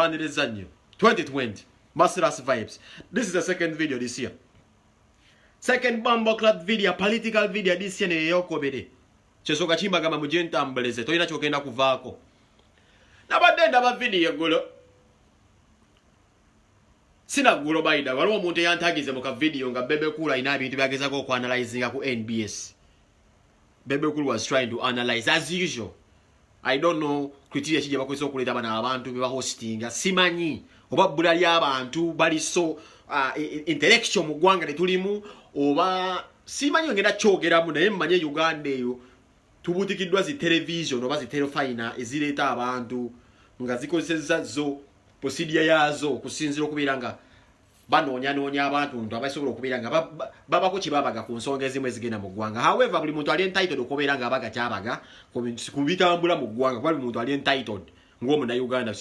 mbaniriza nnyo 2020 Master's vibes. This is the second video this year. Second Bumble Club video, political video this year ne yokobere. Chesoka chimba kama mujenta mbeleze toyina kyokenda kuvaako. Nabadde ndaba video gulo. Sina gulo baida waliwo omuntu yantagize mu ka video nga Bebe Cool ina bintu byagezako okuanalyzinga ku NBS. Bebe Cool was trying to analyze as usual. I don't know criteria kije bakozesa okuleta bana abantu beba hostinga simanyi oba bbula lya abantu bali so intellectual mu ggwanga ne tulimu oba simanyi ngenda kyogeramu naye mmanye Uganda eyo tubutikiddwa zi television oba zi telefina ezireta abantu nga zikozesa zo procedure yazo kusinzira okubeera nga banoonya abantu ndo abasobola okubeera nga babako kibabaga ku nsonga ezimu ezigenda mu ggwanga. However buli muntu ali entitled okubeera nga abaga kyabaga kubitambula mu ggwanga kuba buli muntu ali entitled ng'omuna Uganda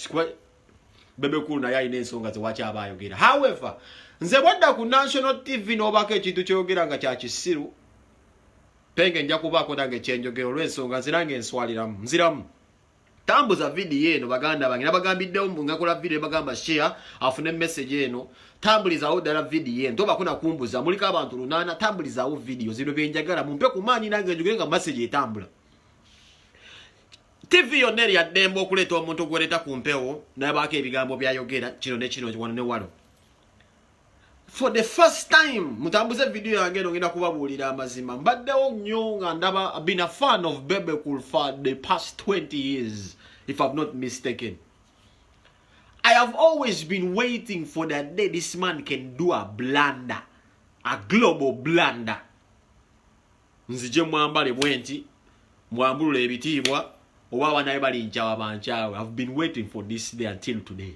Bebe Cool naye alina ensonga zewaki aba ayogera. However nze bwadda ku National TV n'obako ekintu kyogera nga kya kisiru penge nja kubaako nange ekyenjogero olw'ensonga nze nange enswaliramu nziramu tambuza video eno baganda bange nabagambiddewo ngakola video bagamba share afune message eno tambulizawo ddala video eno toba kuna kumbuza muliko abantu lunana tambulizawo video zino byenjagala mumpe ku maanyi nange njogere nga message etambula. TV yonna eri yaddembe okuleeta omuntu gwereta ku mpewo nabaako ebigambo byayogera kino ne kino wano ne wano. For the first time mutambuze video yange eno ngenda kubabuulira amazima mbaddewo nnyo nga ndaba I've been a fan of Bebe Cool for the past 20 years if I'm not mistaken. I have always been waiting for that day this man can do a blunder, a global blunder. Nzije mwambale bwenti mwambulule ebitiibwa oba abanaye bali nchawa banchawe. I've been waiting for this day until today.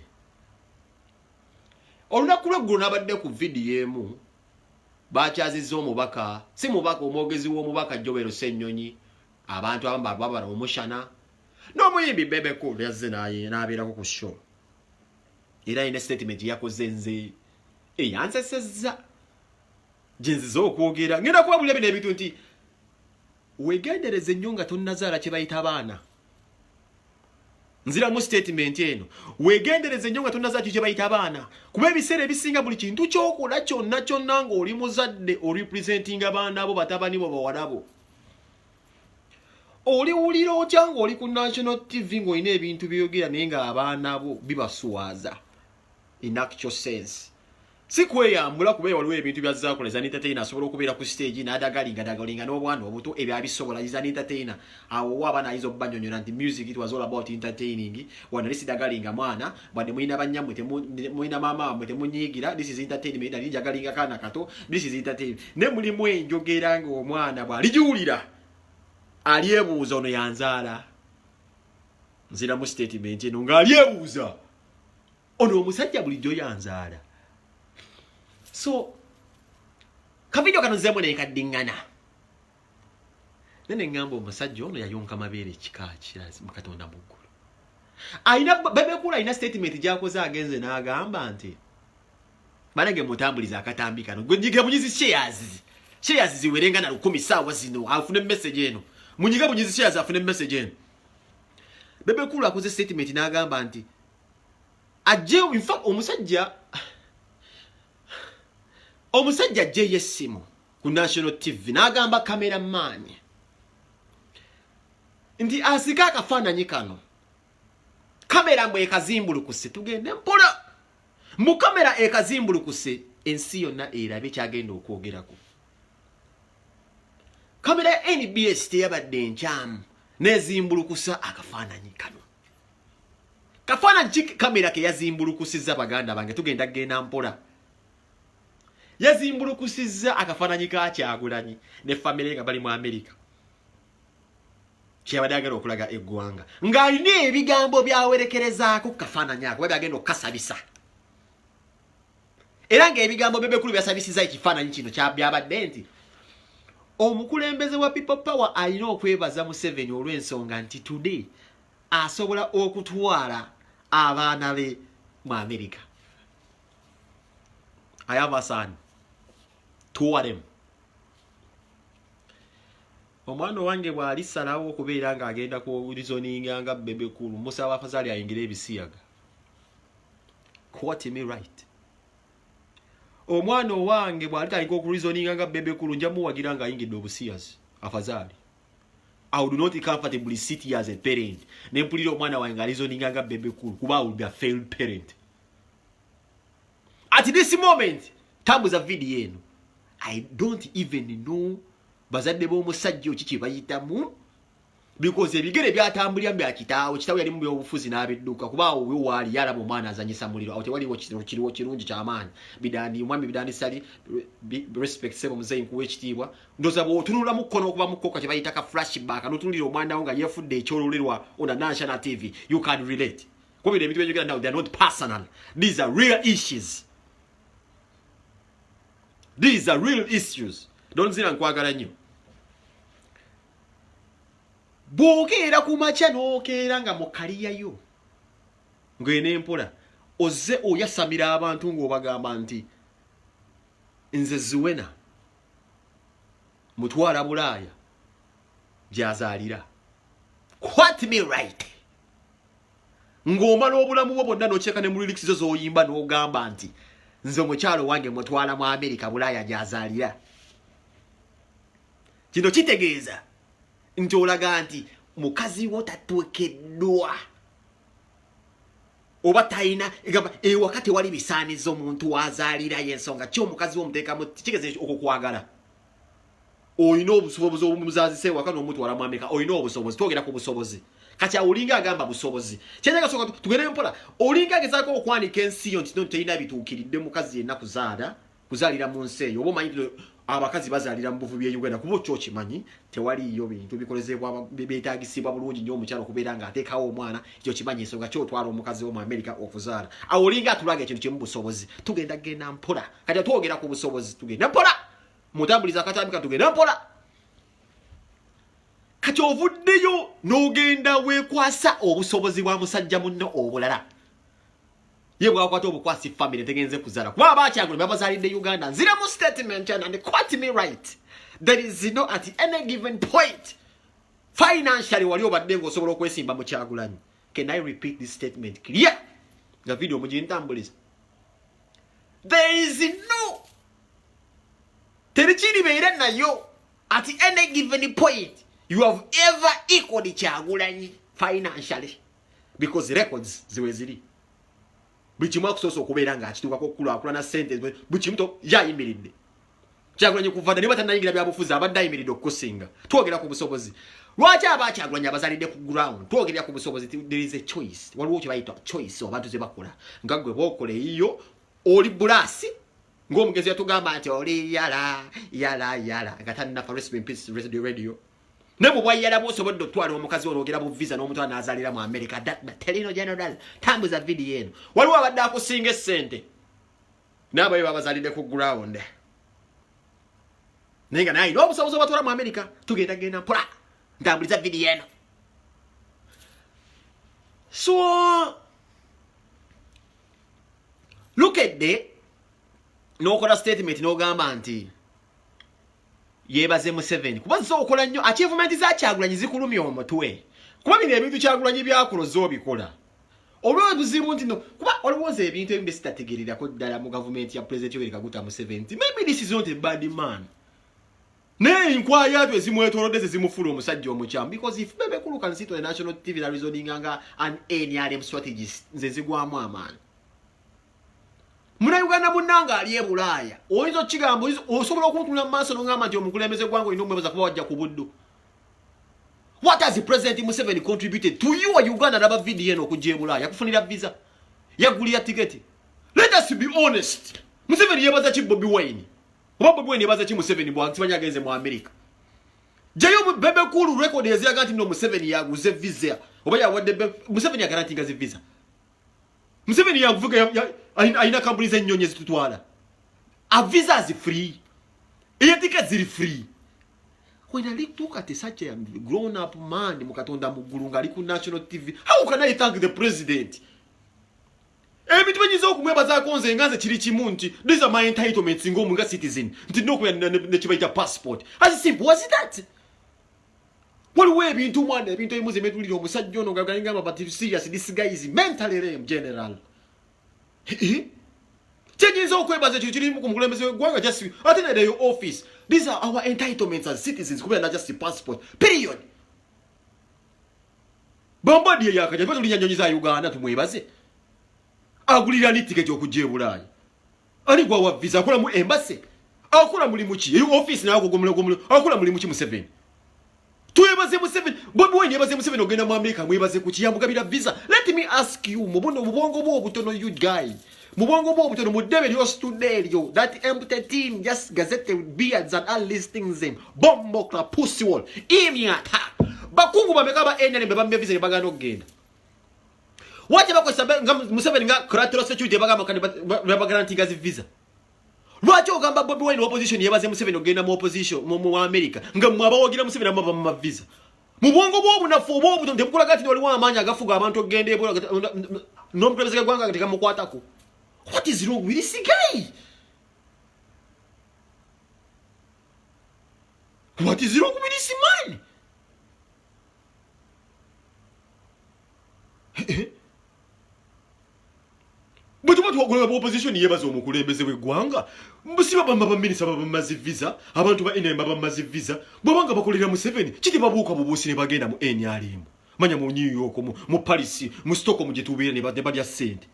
Olunaku lw'eggulu nabadde ku video emu bakyazizza omubaka si mubaka omwogezi w'omubaka Joel Ssennyonyi abantu abamu babala omushana n'omuyimbi Bebe Cool yazze n'abeerako ku show era ina statement yakoze nze eyansesezza gyenziza okwogera ngenda kubabulira bino ebintu nti wegendereze nnyo nga tonnazaala kye bayita abaana. Nzira mu statement eno wegendereze nnyo nga tonnazaala kye bayita abaana kuba ebiseera ebisinga buli kintu kyokola kyonna ng'oli muzadde orepresentinga abaana abo batabani bo bawala bo oliwulira otya ng'oli ku National TV ng'olina ebintu byogera naye nga abaana bo bibaswaza in actual sense. Si kweyambula kuba waliwo ebintu byazzaako za entertainer asobola okubeera ku stage n'adagalinga n'obwana obuto ebyo abisobola iza entertainer awo waba nayizo banyonyola nti music it was all about entertaining wana lisi dagalinga mwana bade muina banyamwe muina mama mwe temunyigira this is entertainment ali jagalinga kana kato this is entertainment ne mulimu enjogera ngo omwana bwa lijuulira alyebuuza ono yanzaala nzira mu statement eno nga alyebuuza ono omusajja bulijjo yanzaala. So kavidio kano nzemu ne kaddingana nene ngambo omusajja ono yayonka mabeere ekika kirazi mu Katonda mu ggulu. Ayina Bebe Cool ayina statement gy'akoze agenze n'agamba nti banage mutambuliza akatambi kano gonyiga bunyizi shares ziwerenga na 10 saawa zino afune message eno munyiga bunyizi shares afune message eno. Bebe Cool akoze statement n'agamba nti ajje in fact omusajja JSimo ku National TV n'agamba cameraman nti asika akafaananyi kano kamera mbwe ekazimbulukuse tugende mpola mu kamera ekazimbulukuse ensi yonna erabe kyagenda okwogerako. Kamera ya NBS teyabadde nkyamu nezimbulukusa akafaananyi kano kafaananyi kamera ke yazimbulukusizza baganda bange tugenda genda mpola yazimbulukusizza akafaananyi ka Kyagulanyi ne family nga bali mu America kyabadde agenda okulaga eggwanga ng'alina ebigambo byawerekerezaako ku kafaananyi ako byagenda okukasabisa era ng'ebigambo Bebe Cool byasabisizza ekifaananyi kino byabadde nti omukulembeze wa People Power alina okwebaza Museveni olw'ensonga nti today asobola okutwala abaana be mu America. I have a son. Two of them. Omwana wange bwali salawo okubeera nga agenda ku reasoning nga Bebe Cool musaba afazali ayingira ebisiyaga. Quote me right. Omwana owange bw'atandika okureasoninga nga bebe kulu nja muwagira nga ayingidde obusiyazi afazali. I would not comfortably sit here as a parent. Nempulira omwana wange nga reasoninga nga bebe kulu kuba I would be a failed parent. At this moment, tambuza video eno. I don't even know bazadde b'omusajja okiki bayitamu because ebigere byatambulira mbya kitaawo yali mu byobufuzi n'abedduka kuba owe wali yalaba omwana azanyisa muliro awo tewaliwo kiriwo kirungi ky'amaanyi bidani omwami bidani sali respect sebo muzeyi nkuwa ekitiibwa ndoza bw'otunula mu kkono okuba mu kkoka kye bayita ka flashback n'otunulira omwana wo nga yeefudde ekyololerwa on a national TV you can relate kuba ebintu by'enjogera now they are not personal, these are real issues. These are real issues. Don't zina nkwagala nnyo. Bw'okeera ku makya n'okeera nga mu kaliya yo ng'ene empola ozze oyasamira abantu ng'obagamba nti nze Zuwena mutwala Bulaaya gy'azaalira. Quote me right. Ng'omala obulamu bwo bwonna n'okyeka ne mu lyrics zo z'oyimba n'ogamba nti nze omukyalo wange mutwala mu Amerika Bulaaya gy'azaalira. Kino kitegeeza nti olaga nti mukazi wo tatwekeddwa oba tayina wakati wali bisaaniza omuntu wazaalira y'ensonga ki omukazi wo muteekamu kitegeeza okukwagala. Oyina obusobozi obumuzaazise waka n'omutwala mu Amerika, oyina obusobozi, twogera ku busobozi. Kati olinga agamba busobozi. Kyenyaga soka tugende mpola. Olinga gezaako okwanika ensi yo nti teyina bituukiridde mukazi yenna kuzaalira mu nsi eyo. Oba omanyi abakazi bazaalira mu buvubi bya Uganda kuba kyo kimanyi tewaliyo bintu bikolezebwa beetaagisibwa bulungi nnyo omukyalo okubeera nga ateekawo omwana ekyo kimanyi ensonga kyotwala omukazi wo mu Amerika okuzaala. Awo olinga atulaga ekintu kimu busobozi. Tugenda genda mpola. Kati twogera ku busobozi tugenda mpola. Mutambuliza akatambika tugenda mpola. Kati ovuddeyo n'ogenda weekwasa obusobozi bwa musajja munno obulala. Ye bwakwata obukwasi family tegenze kuzaala. Kuba abakyagula babazaalidde Uganda. Nzira mu statement and quote me right. There is no at any given point financially wali obadde ng'osobola okwesimba mu Kyagulanyi. Can I repeat this statement clear? Nga video mugintambuliza. There is no terikiri beera nayo at any given point you have ever equaled Kyagulanyi financially because records ziwe ziri. Buli kimu akusobola okubeera ng'akituukako okukulaakulana ssente buli kimu yayimiridde. Kyagulanyi kuva ne batannayingira byabufuzi abadde ayimiridde okukusinga. Twogera ku busobozi. Lwaki Kyagulanyi abazaalidde ku ground? Twogera ku busobozi. There is a choice. Waliwo kye bayita choice abantu ze bakola. Nga gwe bw'okola eyiyo oli bulaasi ng'omugezi yatugamba nti oli yala nga tannafa rest in peace radio. Nebo bwayala bw'osobodde okutwala omukazi olwogera bu visa n'omutwala n'azaalira mu America. Terino general tambuza video eno. Waliwo abadde akusinga essente n'abayo babazaalidde ku ground. Naye nga naye n'obusobozi obatwala mu America tugenda genda mpola ntambuliza video eno. So look at the n'okola statement n'ogamba nti yebaze Museveni kuba nso okola nnyo achievement za Kyagulanyi zikulumya omutwe kuba bino ebintu Kyagulanyi byakuloza obikola olwo buzibu nti no kuba olowooza ebintu ebimu besitategeererako ddala mu gavumenti ya President Yoweri Kaguta Museveni. Maybe this is not a bad man. Naye enkwaya twe zimwetoolodde zimufula omusajja omukyamu because if Bebe Cool can sit on a national TV that reasoning nga an NRM strategist nze zigwamu amaanyi. Muna Uganda munanga ali e Bulaaya. Oyinza okigamba osobola okuntula mu maaso n'ongamba nti omukulembeze gwange olina omwebaza kuba wajja ku buddu. What has the President Museveni contributed to you or Uganda raba video eno okujja e Bulaaya? Yakufunira visa. Yagulira tiketi. Let us be honest. Museveni yebaza ki Bobi Wine? Oba Bobi Wine yebaza ki Museveni bw'akimanya agenze mu America? Jayo Bebe Cool record eziyaga nti no Museveni yaguze visa. Oba yawadde Museveni yagarantinga zi visa. Museveni yavuga aina kampuni z'ennyonyi zitutwala. A visa is free. Tickets are free. When I look at such a grown up man mukatonda muggulu ngali ku national TV, how can I thank the president? Ebintu benyiza okumwebazaako nze nga nze kiri kimu nti these are my entitlements ng'omu citizen nti n'okuya ne kibayita passport. As simple as that. Waliwo ebintu mwana ebintu ebimu ze metulira omusajja ono nga ngamba but serious this guy is mentally lame general. Chenyiza okwebaza chiri mu kumukulembeze gwanga just atena the office. These are our entitlements as citizens kubera na just passport. Period. Bombardie yakaje bato linyanyonyiza Uganda tumwebaze. Agulira ni ticket okuje Bulaya. Ali gwa wa visa akola mu embassy. Akola muri muki. Eyo office na gomule. Akola muri muki mu 7. Tuyebaze mu 7. Bobi Wine yebaze mu 7 ogenda mu America mwebaze kuki yamugabira visa. Let me ask you mubongo bwo butono you guys. Mubongo bwo butono mudebe lyo studio that empty team just gazette with beards and all listings them. Bombo kla pussy wall. Imiata. Bakungu bamekaba enene mbebambe visa bagano ogenda. Wache bakwesaba Museveni nga collateral security baga guarantee gazi visa. Lwachi ogamba Bobi Wine opposition yebaze Museveni ogenda mu opposition mu America nga mwaba wogira Museveni amaba mu visa. Mu bwongo bwo nafu bwo ndemukula gati wali wa amanya agafuga abantu ogende ebo no mprezeka gwanga katika mukwatako. What is wrong with this guy? What is wrong with this man? But what opposition yebazo omukulembeze w'eggwanga mbusiba bamminisa bamazi visa abantu ba ene bamazi visa bwabanga bakolera mu 7 kiti babuuka bubuusi ne bagenda mu NRM manya mu New York mu Paris mu Stockholm gye tubeera ne badya sente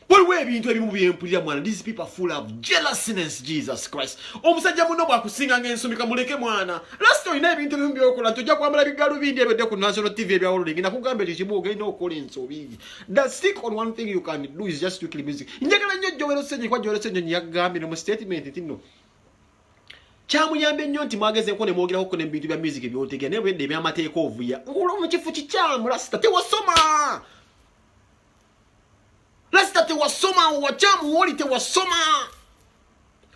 waliwo ebintu ebimu byempulira mwana. These people are full of jealousness. Jesus Christ omusajja muno bwakusinga ng'ensumika muleke mwana last oyina ebintu ebimu byokola tojja kwambala bigalu bindi ebedde ku national TV ebyawololingi nakugamba ekyo kimu ogenda okola ensobi. The stick on one thing you can do is just strictly music. Njagala nnyo Joel Ssennyonyi kwa Joel Ssennyonyi yagambye mu statement tino kyamuyambe nnyo nti mwagezeeko ne mwogeraho ko n'ebintu bya music ebyotegera naye bwedde ebyamateeka ovuya ng'olwo mu kifo kikyamu lasita tewasoma. Lasita tewasoma wachamu woli tewasoma.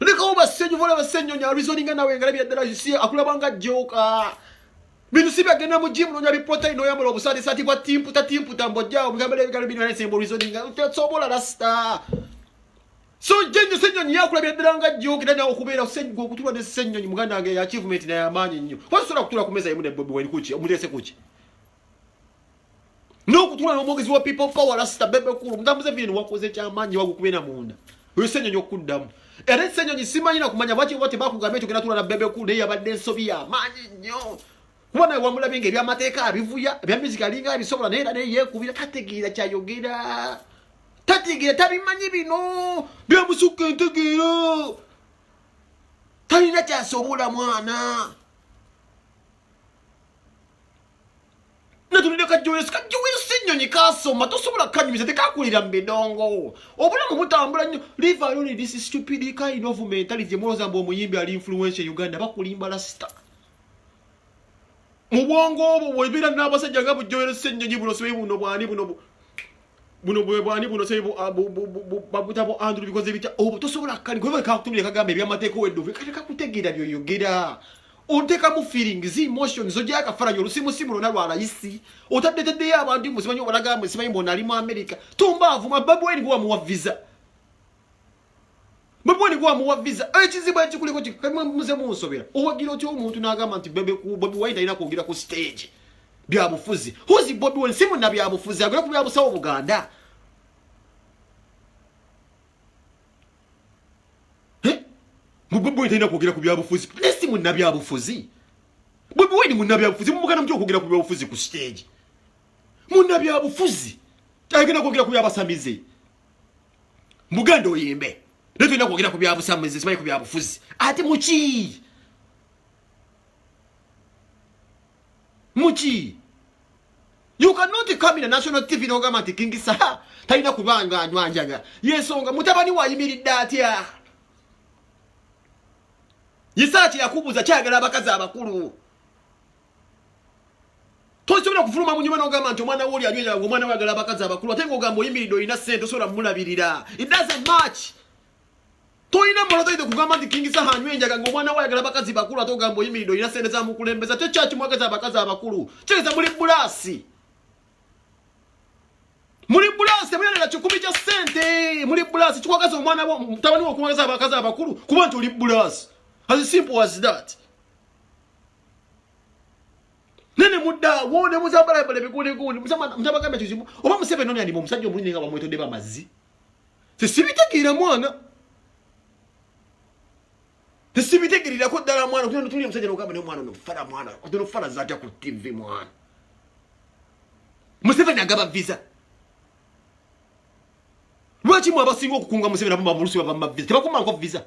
Leka obasenyo vola basenyo nya reasoning nawe ngala bya dala yisi akulabanga joka. Binu sibya gena mu gym no nya bi protein no yamalo busadi sati kwa timpu tambojja omugambale bigalo binu ne sembo reasoning utsobola lasita. So jenyo senyo nya akulabya dala nga joka dana okubeera senyo okutulwa ne senyo muganda nge achievement na yamanyi nnyo. Wasola kutula kumeza yemu ne Bobi Wine kuchi omulese kuchi. No kutula n'omwogezi wa people power lasita bebe kulu mutambuze vino wakoze kyamanyi wagukubena munda oyo Ssennyonyi okuddamu era Ssennyonyi simanyi na kumanya baki bote bakugamba ekyo gena tula na bebe kulu naye yabadde ensobi y'amaanyi nnyo kuba naye wamulabye ng'ebyamateeka abivuya ebya music alinga abisobola naye era naye yeekubira tategeera kyayogera tategeera tabimanyi bino byamusukka entegeera talina kyasobola mwana. Natulide ka Joel Ssennyonyi kasoma tosobola kanyumiza tekakulira mbedongo obulamu butambula nnyo. Leave alone this stupid kind of mentality muloza mbo omuyimbi ali influence Uganda bakulimba lasita mu bwongo obwo bwebira n'abasajja nga Joel Ssennyonyi buno sebe buno bwani buno sebe babutabo Andrew because bita obo tosobola kali gwe kakutumire kagamba ebyamateeko weddo kati kakutegeera byoyogera. Onteka mu feelings emotions ojja akafaranyo lusimu nalwala yisi otadde abantu musimanyi obalaga musimanyi mbona ali mu America tumbavu mababu weni gwa muwa visa babu weni gwa muwa visa ekizibu ekikuliko kikamwe muze munsobera owagira otyo omuntu n'agamba nti Bobi Wine alina kwogera ku stage byabufuzi who's Bobi Wine simu na byabufuzi agera ku byabusawo Buganda. Bobi Wine alina kwogera ku byabufuzi nesi munna byabufuzi Bobi Wine munna byabufuzi mumugana mutyo kwogera ku byabufuzi ku stage munna byabufuzi agenda kwogera ku byabasamize muganda oyimbe neto ina kwogera ku byabusamize simanyi ku byabufuzi ate muki you cannot come in a national TV no gamati kingisa talina kubanga anywanjaga yesonga mutabani wayimiridde atya Yisachi yakubuza kyagala abakazi abakulu. Tosobola kufuluma mu nyuma n'ogamba nti omwana woli alyoya omwana we agala abakazi abakulu ate ng'ogamba oyimiridde olina ssente osobola mulabirira. It doesn't match. Toyina molotoide kugamba nti Kingisa hanywe enjaga ng'omwana we agala abakazi bakulu ate ogamba oyimiridde olina ssente za mukulembeza tekyaki mwagaza abakazi abakulu. Kyeza muli bulasi. Muli bulasi temuyalira 10 kya ssente. Muli bulasi kikwagaza omwana wo mutabani wo okumwagaza abakazi abakulu kuba nti oli bulasi. As simple as that. Nene mudda wone muzambala bale bikune kuni mutama kama chizimu oba Museveni noni andimo musajja omulini nga bamweto deba mazzi sisibitegera mwana sisibitegera ko dala mwana kuno tuli musajja nokamba ne mwana no fara mwana kuno fara zata ku TV mwana Museveni agaba visa lwaki mwa basinga okukunga Museveni abamba mulusi baba visa tebakuma nko visa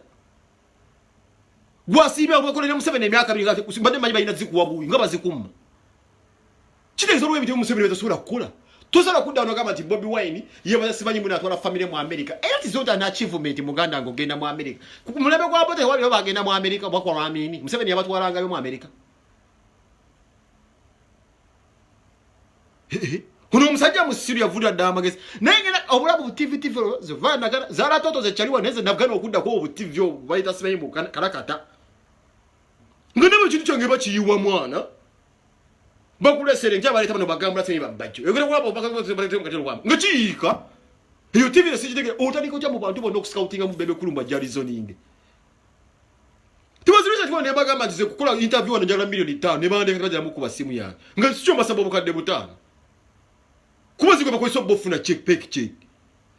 gwasibe obakolera Museveni emyaka 2 ngati kusimbade manyi bayina zikuwa buyi nga bazikuma kitegezo lwe ebintu Museveni betasubira kukola tosala kuddaano gamba nti Bobi Wine yebaza simanyi muna atwala family mu America era tizonta na achievement muganda ngo genda mu America mulebe kwa bote wali bagenda mu America bakwa amini Museveni yabatwalanga yo mu America kuno musajja musiru yavulira damagezi nengena obulabu TV zivana zara toto ze chaliwa neze nabgana okudda ko TV yo bayita simanyi mu karakata ngene kintu kyange bakiyiwa mwana bakulesere njabaleta bano bagambula sene babajjo yogera kwabo bakabaleta mu katero kwabo ngachika iyo TV nesijitege otandiko kya mu bantu bono scoutinga mu bebe kulumba jali zoning tiwazirisha twa ne bagamba nzize kukola interview wana njala milioni 5 ne bande kaja mu kuba simu yange ngasicho masabo bukadde butano kubaziko bakoiso bofuna check check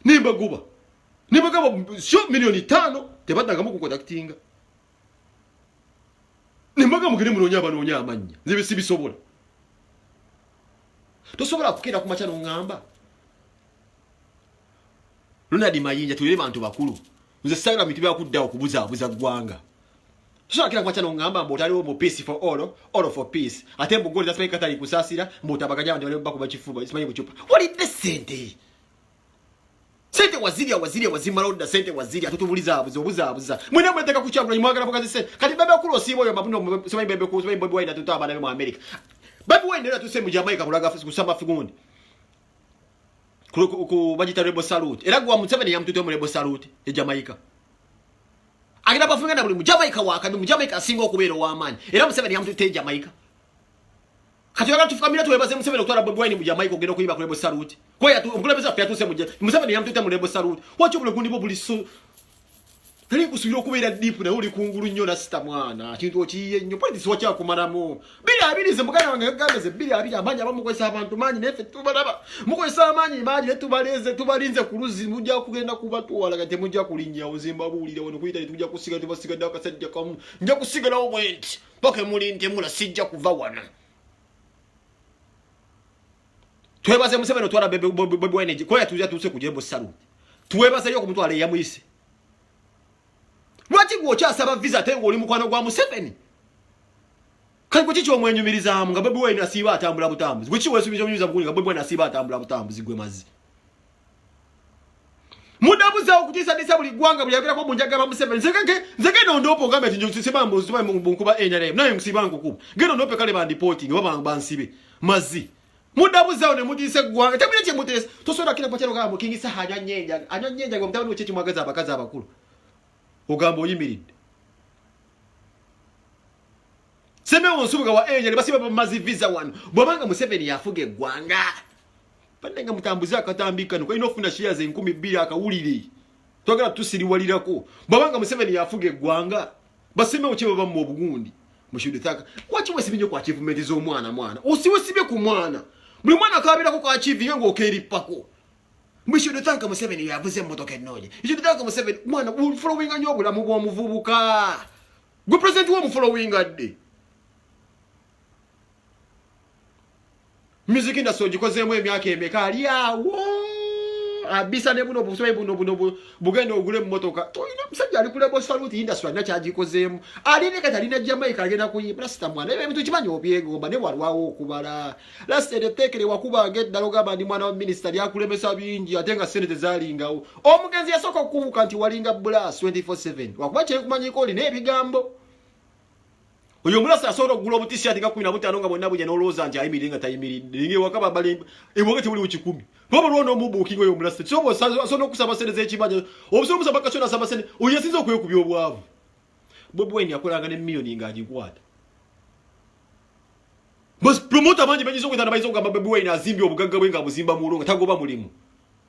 nimba guba nimba gaba sho milioni 5 tebadanga mu kukontaktinga nimbaga mugire munonya abanonya amanya nzibe sibisobola tosobola kukira ku machano ngamba Ronald Mayinja tulire bantu bakulu nze sagira mitu bya kudda okubuza gwanga tosobola kukira ku machano ngamba mbotaliwo mu peace for all for peace ate mbugoli zasime katali kusasira mbotabagaja abantu bale bakuba chifuba isimaye buchupa what is the sente waziri wazimaloda sente waziri atutubuliza abuza mwene mweteka kuchambula imwagala pokazi se kati bebe kulo sibo yo mabuno simaye bebe ku simaye Bobi Wine atutaba na mu America Bobi Wine era tuse mu Jamaica kulaga kusamba figundi ku bagita Rebel Salute era gwa Museveni yamutute mu Rebel Salute e Jamaica agina bafunga na buli mu Jamaica wakabi mu Jamaica singo okubero wa amani era Museveni yamutute Jamaica kati yaga tufukamira tuwebaze Museveni okutwala Bobi Wine mu Jamaica ogenda kuyiba ku Rebel Salute ko ya omulebeza pya tuse mu Museveni yamutute mu Rebel Salute wacho bule gundi bo buli so tali kusubira okubeera deep na uli kungulu nnyo na sita mwana kintu okiye nnyo polisi wacha kumalamu bili abirize mugana wange gambeze bili abiri amanya abamukwesa abantu manyi nefe tubalaba mukwesa amanyi manyi netubaleze tubalinze kuluzi mujja kugenda kubatwala kati mujja kulinnya ozimba bulire wono kuyita tujja kusiga tubasiga daka sajja kamu nja kusigala obwenti poke mulinde mula sijja kuva wana twebaze Museveni otwala Bobi Wine ko yatujja tuse kujembo Salute twebaze yo kumutwala yamuyise lwaki gwokyasaba visa tengo oli mukwano gwa Museveni kali kuki kyomwenyumiriza nga Bobi Wine asiba atambula butambuzi kuki wesubiza omuyuza bukuli nga Bobi Wine asiba atambula butambuzi gwe mazi mudabuza okutisa disa buli gwanga buyagera ko munjaga ba Museveni nzeke nondopo ngambe tinjo tusema mbuziba munkuba NRM naye msiba ngukuba geno ndope kale ba reporting baba bansibe mazi mudabuza one mutise gwanga tabire kye mutese tosola kila pachero gamo kingisa anyanyenja gwa mtawo cyechi mwagaza abakazi abakulu ogambo oyimiridde seme onsubuga wa enye basiba bamazi visa wano bwabanga Museveni yafuge gwanga bandenga mutambuza akatambika nuko inofuna shares 12 akawulire twagala tusiriwalirako bwabanga Museveni yafuge gwanga baseme okyebo bamu obugundi mushude taka wachi wesibinyo kwa achievement zo mwana usiwesibe ku mwana buli mwana akabira ko achieve ngo okeripako Mwisho ntanka Museveni yavuze motoka enoje. Isho ntanka Museveni mwana following anyobula mu bwo muvubuka. Gwe president wo mu following adde. Music industry gikozemu emyaka emeka ali awo. Abisa ne buno buswe buno bugendo ogule mu motoka. Toyina musajja ali kule Rebel Salute industry na kyagikozemu. Ali ne katalina Jamaica agenda kuyibra sita mwana. Ebintu kimanyo obyegomba ne walwawo okubala. Last the tekere wakuba get daloga bandi mwana wa minister yakulemesa bingi atenga senate zalingawo. Omugenzi yasoko kubuka nti walinga blast 24/7. Wakuba kye kumanyiko oli ne bigambo. Oyo mulasa asoro gulo butisi atinga 15 nga bonna buje noloza nti ayimiringa tayimiridde. Ninge wakaba bali ebogete buli uchikumi. Baba ruono mubuki ngoyo mulasa. Chobo sono kusaba senate zechibaje. Obuso musaba kachona saba senate. Oyesinza okuyekubya obwavu. Bobi Wine yakolanga ne million ngajikwata. Bas promoter manje banyizo kwetana bayizo ngamba Bobi Wine azimbi obugagga bwe ngabuzimba mu longa tagoba mulimu.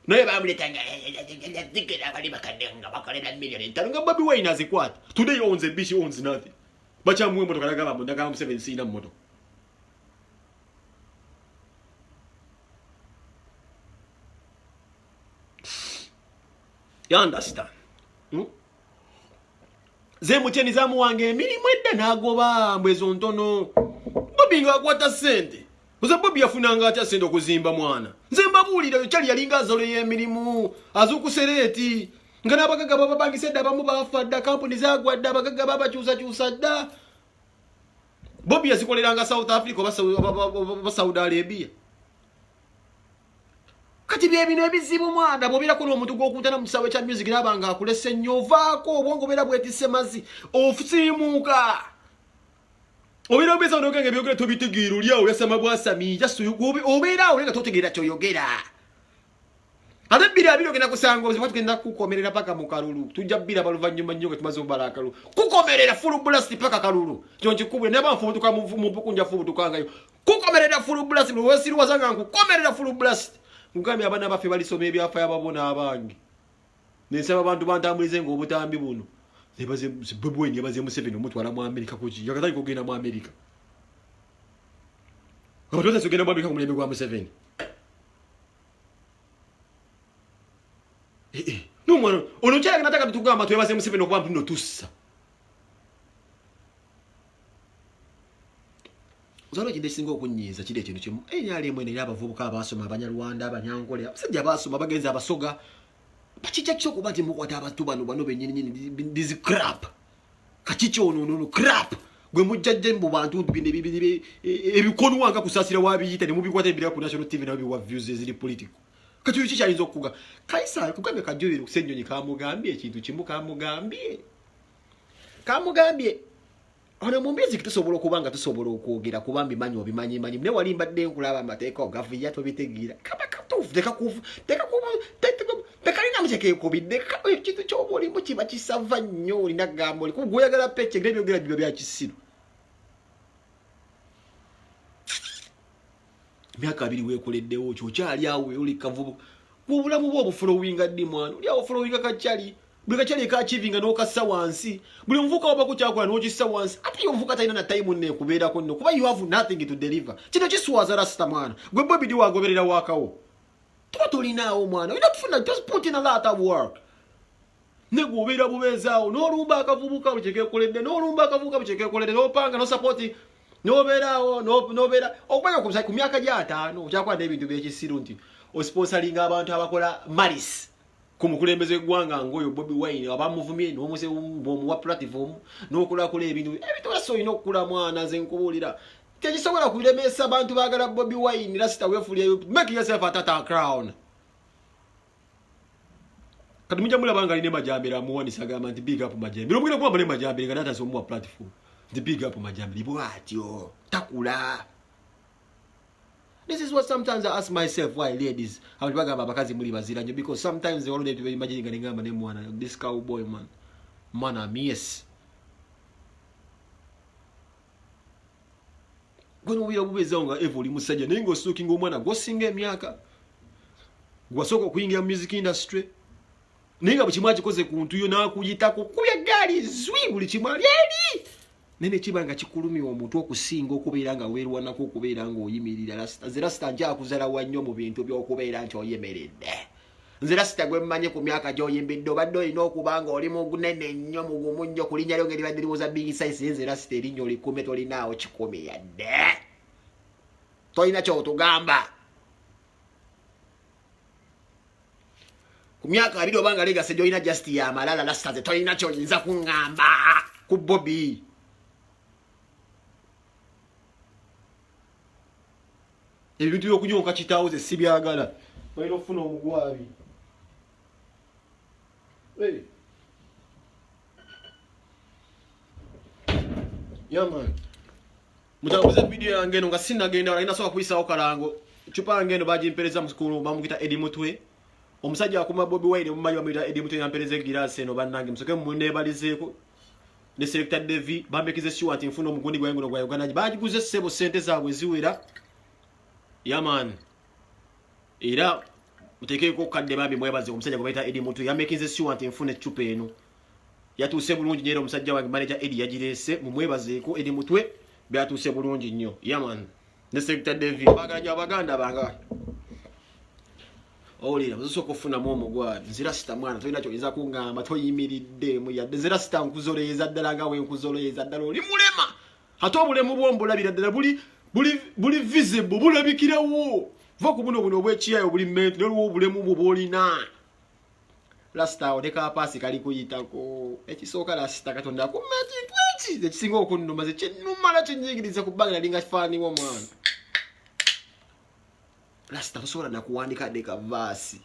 Naye bamuletanga dikira bali bakadenga bakalera million. Tanga Bobi Wine azikwata. Today owns a bitch owns nothing. Bacha muwe moto kalaga bamu ndaga Museveni sina moto. You understand? Ze muteni za muwange emirimu edda nagoba mbwezo ntono. Bobi nga akwata sente. Oza Bobi yafunanga atya sente okuzimba mwana. Nze mbabuulira kyali yalinga azole y'emirimu azukusereti. Nga n'abagaga babangise dda abamu bafadda kampuni zagwadde abagaga babakyusakyusa dda. Bobi yazikoleranga South Africa oba Saudi Arabia. Kati byebino ebizibu mwana bw'obeerako n'omuntu gw'okutana mu kisaawe kya music n'abanga akulese nnyo ovaako obwongo obeera bwetisse mazzi ofusiimuuka. Obeera obeeza n'ogenge byogera tobitegeera oli awo yasama bwasami obeera awo nga totegeera ky'oyogera. Ate bbiri abiri ogenda kusanga obuzibu tugenda kukomerera paka mu kalulu. Tujja bbiri abaluvannyuma nnyo nga tumaze obbala akalulu. Kukomerera full blast paka kalulu. Kyo nkikubule ne banfubutuka mu mpukunja fubutukangayo. Kukomerera full blast bwe weesiriwazanga nkukomerera full blast. Mugambye abaana baffe balisoma ebyafaayo ababona abange. Nensaba abantu bantambulize ng'obutambi buno. Nebaze Bobi Wine yabaze Museveni omutwala mu Amerika kuki. Yakatali kugenda mu Amerika. Abantu bose kugenda mu Amerika ku mulembe gwa Museveni. N'omwana ono kyala nataka tutugamba twebaze Museveni okuba mpuno tussa. Zalo kidesinga okunyiza kide kintu kimu. Enyali emwe ne abavubuka abasoma abanyarwanda abanyankole. Abasajja abasoma bagenza abasoga. Bakicha kyo kuba nti mukwata abantu bano bennyini this crap. Kakicho ono crap. Gwe mujjajje mu bantu bine ebikono wanga kusasira wabiyita ne mubikwata ebira ku national TV nabi wa views ziri political. Kati uchi chali nzokuga. Kaisa kugambe kajoyero kusennyonyi kamugambye ekintu kimu kamugambye. Ono mu music tusobola okubanga tusobola okwogera kuba mbimanyi obimanyi ne wali mbadde nkulaba amateeka ogaviya tobitegeera kaba katufu teka kalina mukeke kubidde ekintu ky'obulimu kiba kisava nnyo olina gamba oli kuguyagala pecce ng'ebyogera byo bya kisiru. Myaka 2 weekoleddewo kyokyali awe oli kavubu obulamu bwo obufulowinga ddi mwana oli awo fulowinga kakyali buli kakyali kachivinga n'okassa wansi buli muvuka oba kukyakola n'okissa wansi ate yomuvuka talina na time nne kubeerako nno kuba you have nothing to deliver kino kiswaza rasta mwana gwe Bobi di wagoberera wakawo tuba tolinaawo mwana olina tufuna just put in a lot of work ne gwobeera bubeezaawo n'olumba akavubuka bukyekekuledde n'olumba akavubuka bukyekekuledde n'opanga n'osapoti n'obeeraawo n'obeera okumanya ku myaka gya 5 okyakola n'ebintu by'ekisiru nti osponsoringa abantu abakola maris ku mukulembeze gwanga ngoyo Bobi Wine abamuvumye n'omuse wa platform n'okulakola ebintu basoyina okukula mwana nze nkubuulira tekisobola kulemesa abantu baagala Bobi Wine rasta weefulye make yourself a crown. Kati mujja mulaba nga alina majambera amuwanisa agamba nti big up majambera omugenda kuba mune majambera nga nataze omuwa platform nti big up majambera bwatyo takula. This is what sometimes I ask myself why ladies abantu bagamba abakazi muli bazira nnyo because sometimes they already to imagine nga ngamba ne mwana this cowboy man mwana mies gono bya bubeza nga evoli musajja naye ng'osookinga omwana gwosinga emyaka gwasooka okuyingira mu music industry naye nga bwe kimu akikoze ku ntu yo n'akuyitako kubya gaali zwi buli kimu ali nene kiba nga kikulumya omuntu okusinga okubeera nga weerwanako okubeera ng'oyimirira rasta nze rasta njakuzala wa nnyo mu bintu by'okubeera nti oyemeredde nze rasta gwe mmanye ku myaka gy'oyimbidde obadde olina okuba nga oli mugunene nnyo mugumu nnyo ku linnya lyo ng'eribadde libuuza big size nze rasta erinnya olikume tolinaawo 10 yadde tolina kyotugamba ku myaka 2 obanga legase gy'olina just y'amalala rasta nze tolina kyoyinza kuŋŋamba ku Bobi. Ebintu by'okunyonka kitaawo ze si byagala balina okufuna omugwabi. Man mutambuze video yange eno nga sinagenda wala inasoka kuisaawo kalango chupa yange eno bagimpereza musukulu bamukita Eddie Mutwe omusajja akuma Bobi Wine omumanyi bamuyita Eddie Mutwe yampereza egirasi eno bannange musoke munebalizeeko ne selector Devi bambekize sure ati nfuna omugundi gwa yengo gwa Uganda bagiguze sebo sente zaabwe ziwera. Man era mutekeeko kadde babi mwebaze omusajja gwe bayita Eddie Mutwe yamekinze sure ati nfune chupa eno yatuuse bulungi nyero omusajja wange manager Eddie yagirese mumwebazeeko Eddie Mutwe byatuuse bulungi nnyo. Man ne selector Devi bagala nnyo abaganda banga olira musoso kufuna mu omugwa nzira sita mwana toyina kyoyinza kungamba toyimiridde mu yadde nzira sita nkuzoleza ddala nga we nkuzoleza ddala oli mulema ate obulemu bwombulabira ddala buli visible bulabikirawo va ku buno obwekiyayo buli mente nolwo obulemu bwo bwolina lasta odeka pasi kali kuyitako ekisooka lasta katonda kumati tweki ekisinga okunnuma kyenumala kyenyigiriza ku bbanga nalinga kifaaniwo mwana lasta tosobola nakuwandika deka vaasi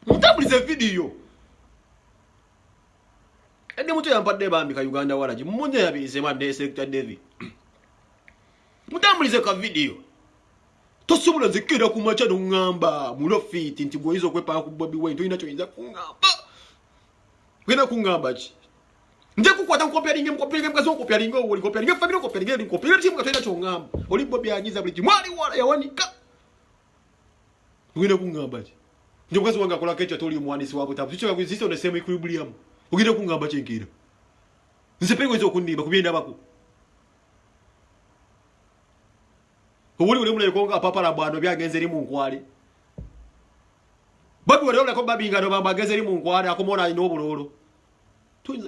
mutambulize video ende mutu yampadde bambi ka Uganda walaji mmunye yabirize mwadde Selector David mutambulize ka video tosobola nzekera ku macha ngamba mulofiti nti goyizo kwepa ku Bobi Wine toyina kyoyinza kungamba gena kungamba ki nje kukwata comparing mkazi comparing oli comparing family comparing comparing timu katoyina kyongamba oli Bobi anyiza buli mwali wala yawanika gena kungamba ki nje mkazi wanga kola kecho toli mwanisi wabo tabu kicho yakuzisa ne same equilibrium ugenda kungamba kyenkira nze pego izo kundiba kubyenda bako Obuli ule mule konga papa la bwano byagenze eri mu nkwale Bobi wale ole ko babinga no bamba genze eri mu nkwale akomona ino obulolo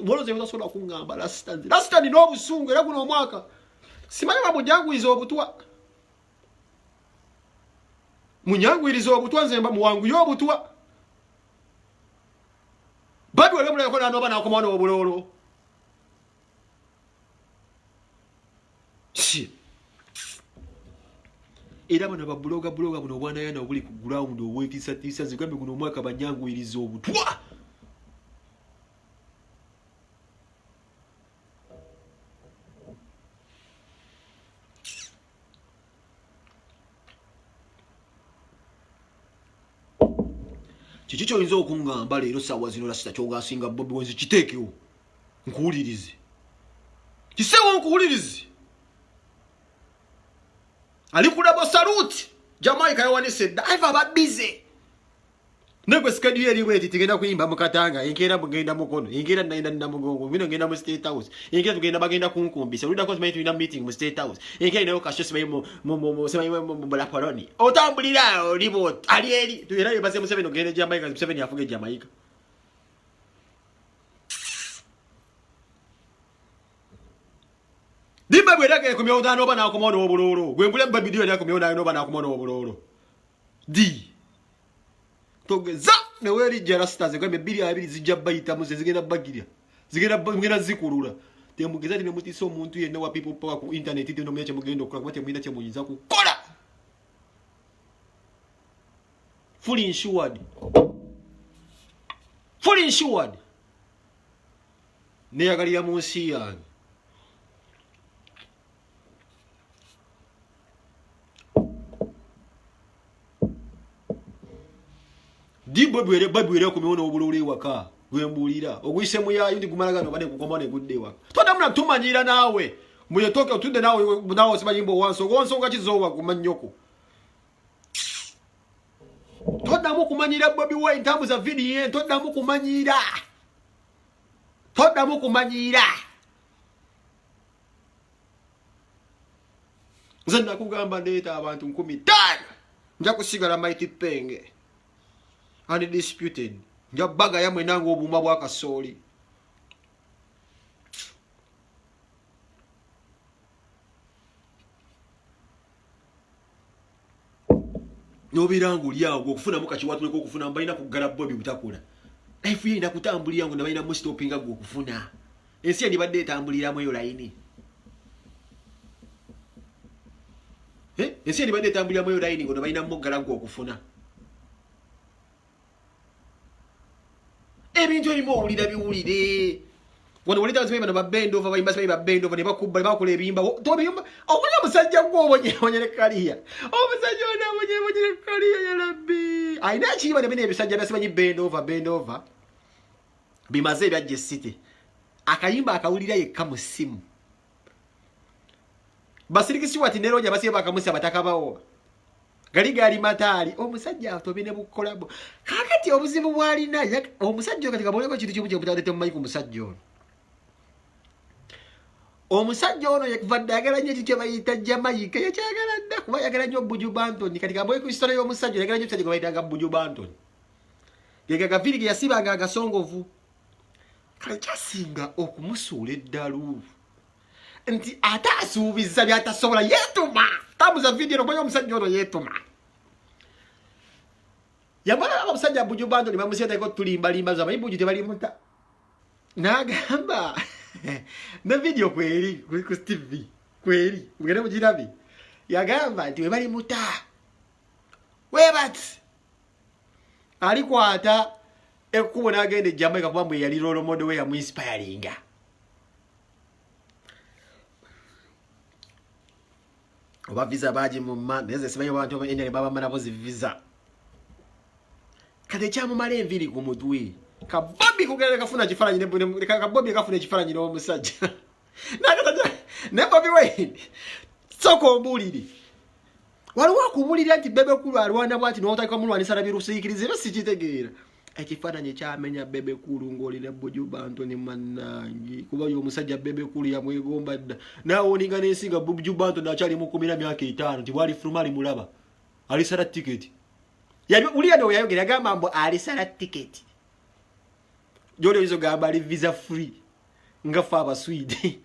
Moloze yotasobola kungamba lasta ni n'obusungu era guno omwaka simanyi bamujanguyiriza obutwa munyanguyiriza obutwa nze mba muwangu y'obutwa Bobi wale mule ko nanoba nakomona obulolo era bana babuloga buno bwana yana obuli ku ground obwekisa zigambe guno omwaka banyanguyiriza obutwa Chichicho oyinza okungamba leero ssaawa zino lasita kyogasinga Bobi Wine kiteekewo nkuwulirize kiseewo nkuwulirize ali kulabo salute Jamaica yawanise daiva babize negwe schedule eri weti tigenda kuyimba mukatanga inkera mugenda mukono inkera naenda ndamugongo bino ngenda mu State House inkera tugenda bagenda kunkumbisa ulida cause maybe meeting mu State House inkera nayo kashosi bayi mu balapoloni otambulira olibo ali eri tuyera yebase mu 7 ogende Jamaica 7 yafuge Jamaica Dimba bwedake kumyona no bana kumono obulolo gwembule babidio ya kumyona no bana kumono obulolo di togeza ne weri jarasta ze kwembe bili abiri zijja bayita muze zigenda bagiria zigenda zikurura temugeza ne mutiso omuntu yene wa people power ku internet ite no meche mugendo okula kwate mwina che muyinza kukola fully insured ne yagali ya munsi yange Di Bobi were kumyona obulole waka gwembulira ogwise mu yayo ndi gumalagano bane kukomane guddewa toda muna tumanyira nawe muye toke otunde nawe sibayimbo wanso nga kizowa kumanyoko toda mu kumanyira Bobi Wine ntambu za video toda mu kumanyira Zenda kugamba ndeta abantu 15 nja kusigala Mighty Penge undisputed njabaga yamwe nango obuma bwa kasoli nobirangu lyago okufuna mukachi watu leko okufuna mbalina kugala Bobi butakula life yenda kutambulira ngo nabalina mu stoppinga go okufuna ensi ndi badde tambulira mu yo line ensi ndi badde tambulira mu yo line ngo nabalina mu gala go okufuna ebintu ebimo owulira biwulire wano wulita bazimba na bend over bayimba sibayi bend over ne bakubba bakula ebiyimba tobiyimba okunya musajja gw'obonye kaliya omusajja onabonye kaliya ya rabbi ayina ekiyimba ne bino ebisajja byasimanyi bend over bimaze ebyajja city akayimba akawulira yekka mu ssimu basirikisi wati ne roja basiye bakamusi abatakabawo gali matali omusajja atobine bukolabo kakati obuzibu bwalina omusajja kati kaboneko kintu kimu kyobutadde mu mayiku omusajja ono omusajja ono yavadde ayagala nnyo ekyo bayita Jamaica yakyagala dda kuba yagala nnyo Buju Banton kati kamboye ku historia y'omusajja yagala nnyo ekyo bayitanga Buju Banton yega gaviri ge yasibanga agasongovu kale kyasinga okumusuula eddalu nti ate asuubiza byatasobola yeetuma tamuza vidiyo nokumanya omusajja ono yeetuma yamala abasajja Buju Banton bamuseetako tulimbalimba zamanyi Buju tebalimuta n'agamba na video kweri ku TV kweri mugende mugirabe yagamba nti we bali muta webat alikwata ekkubo n'agenda Jamaica kuba mbwe yali role model we yamuinspiringa oba visa baji mu neze simanyi abantu endale baba manabo zi visa kade kyamumala enviri ku mutwe kabobi kugenda kafuna kifalanyi ne kabobi kafuna kifalanyi n'omusajja nakataja ne Bobi Wine soko mbuliri waliwo kubulira nti Bebe Cool alwana bwati n'otaka mulwanisa na birusiikirize basikitegeera ekifaananyi kyamenya Bebe Cool ng'olina Buju Banton mannangi kuba yo omusajja Bebe Cool yamwegomba dda naawe oninga n'ensinga Buju Banton akyali mu 15 nti bwali fuluma ali mulaba alisala tiketi yabi uliya ndo yayogera agamba mbo alisala tiketi jole izo gamba ali visa free nga fa abaswidi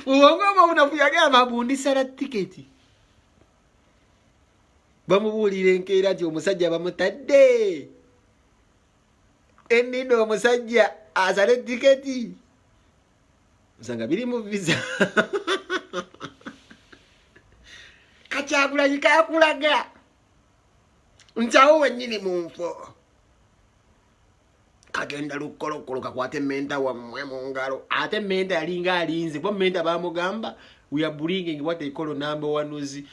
uwongoma unafuyagamba bundisala tiketi bamubulire enkeera nti omusajja bamutadde enindo omusajja asale tiketi usanga biri mu visa Kacyagulanyi kakulaga ntawo wennyini mu nfo kagenda lukolokolo kakwate menta wammwe mu ngalo ate menta yalinga alinze kuba menta bamugamba we are bringing what they call number one news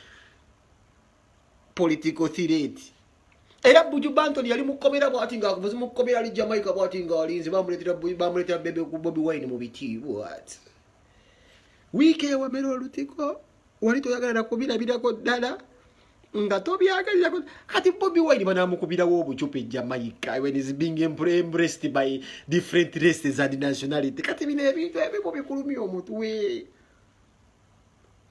political threat era Buju Banton yali mukomera bwati nga akuvuze mukomera ali Jamaica bwati nga alinze bamuletera Bebe ku Bobi Wine mu biti what wike wa mero lutiko wali toyagala kubirabirako ddala nga tobyagalirako kati Bobi Wine banamukubirawo obucupa Jamaica when is being embraced by different races and nationality kati bino ebintu ebimu bikulumya omutwe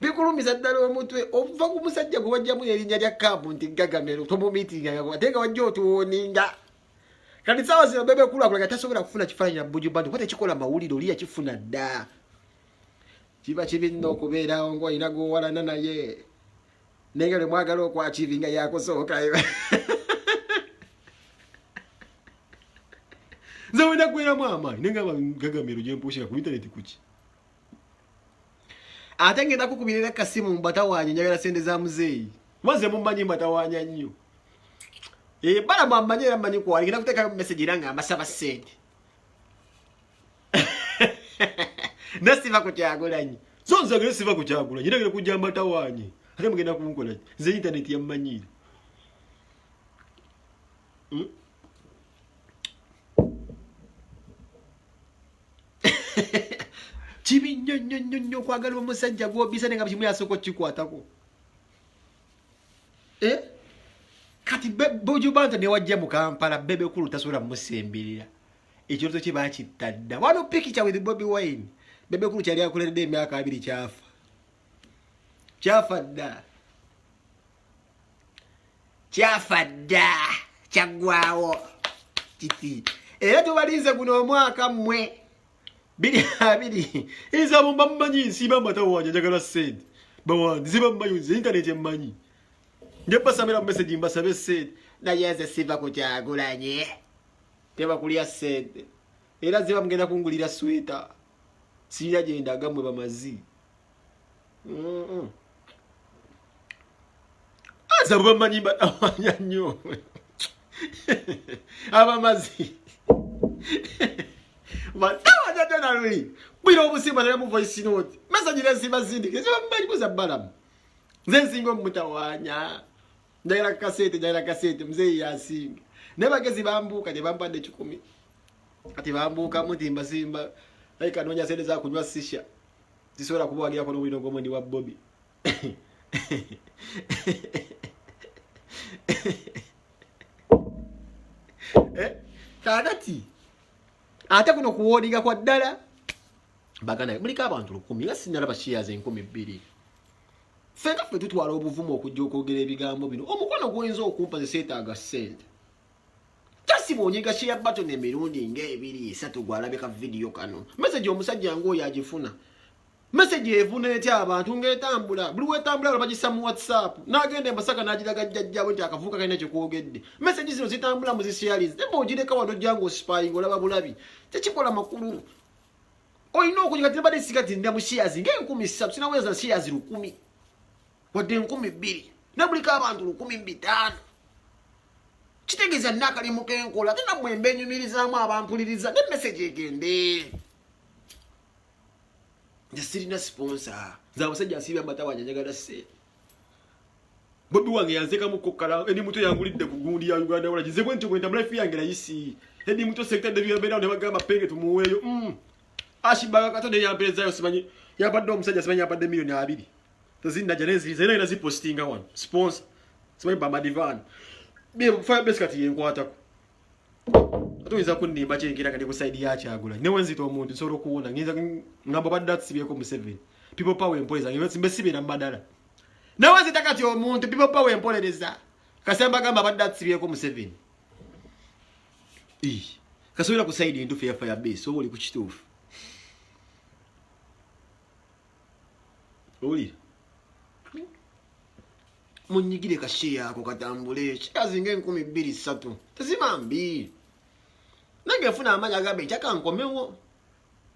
bikulumiza ddala omutwe ova ku musajja gwe wajjamu erinnya lya kampu nti gagamero tomumiitinga ate nga wajja otuwoninga kati sawa zino Bebe Cool akulaga tasobola kufuna kifaananyi na Buju Banton kwate kikola mawulire oli yakifuna dda kiba kibinno okubeerawo ng'olina gw'owalana naye nenga lwemwagala okwakivinga yakusooka nze wena gweramu amaanyi nenga gagamiro gyempuushika ku intaneti kuki ate ngenda kukubirira kasimu mbatawanya njagala sente za muzeeyi maze mummanyi mbatawanya nnyo bala mwammanyi era mmanyi kwali ngenda kuteeka message era nga mbasaba ssente nasiva ku Kyagulanyi so nzagala siva ku Kyagulanyi ndagala kujja mbatawanye ate mugenda kunkola nze internet yammanyire kibi nnyo kwagala omusajja gw'obisa nenga bikimu yasooka okukikwatako kati Buju Banton newajja mu Kampala Bebe Cool tasobola musembirira ekirooto kye bakitta dda wano picture with Bobi Wine Bebe Cool kyali akuledde emyaka 2 kyafa dda kyaggwawo kiti era tubalinze guno omwaka mmwe 2020 iza mummanyi nsiba mbatawanya njagala ssente bawandi ziba mmanyi internet emmanyi ngebasamira message mbasabe ssente naye nze siva ku Kyagulanyi tebakulya ssente era ziba mugenda kungulira sweta sirina genda agamwe bamazi aza bamanyi batawanya nnyo abamazi batawanya ddala luli bwira obusimba naye mu voice note message nensimba zindike ziba mmanyi buza balamu nze nsinga omutawanya njagala kasete muzeeyi yasinga naye bagezi bambuuka tebampadde 10 kati bambuuka mutimba simba naye kanoonya sente za kunywa sisha zisobola kubuwagirako n'obulino gw'omwendi wa Bobi kakati ate kuno kuwodiga kwa ddala bagana muliko abantu 100 nga sinalaba shares 2,000 fenga ffe tutwala obuvumu okujja okwogera ebigambo bino omukono gwoyinza okumpa zeseetaaga ssente tasibonyega share button emirundi ng'ebiri 3 gwalabika video kano message omusajja ng'oyo agifuna message evuna etya abantu ng'etambula buli wetambula olabagisa mu WhatsApp n'agenda Masaka n'agiraga jjajjabwe nti akavuka kalina kye kwogedde message zino zitambula mu zishares nemba ogireka wano jangu spying olaba bulabi tekikola makulu olina okuyiga tebadde sigati nda mu shares ng'enkumi 3 sinaweza shares 1,000 wadde 2,000 nabuliko abantu 1,500 kitegeeza nakalimu kenkola ate namwe mbenyumirizaamu abampuliriza ne message egende nze sirina sponsor nze abasajja asiibya amatawa njagala ssente bobi wange yanzekamu kokkala edi muto yangulidde ku gundi ya Uganda wala nze bwentyo bwenta life yange layisi edi muto sector de biyambera ne bagamba penge tumuweeyo ashibaga katonde yamperezayo simanyi yabadde omusajja simanyi yabadde $2,000,000 tezinda janezi zena ina zipostinga one sponsor simanyi bamba divan fire base kati yenkwatako atoyinza kunnimba kyengira kati ku side ya Kyagula newe nzito omuntu nsobola okuwona nginza ngamba badde atsibyeko mu 7 people power employees ngembe sibira mbadala newe nzita kati omuntu people power empolereza kasamba gamba badde atsibyeko mu 7 kasobera ku side into fire base oba oli ku kituufu oli munyigire kashe yako katambule kikazinga 2,000 tezimambi nange funa amanya agambe kyakankomewo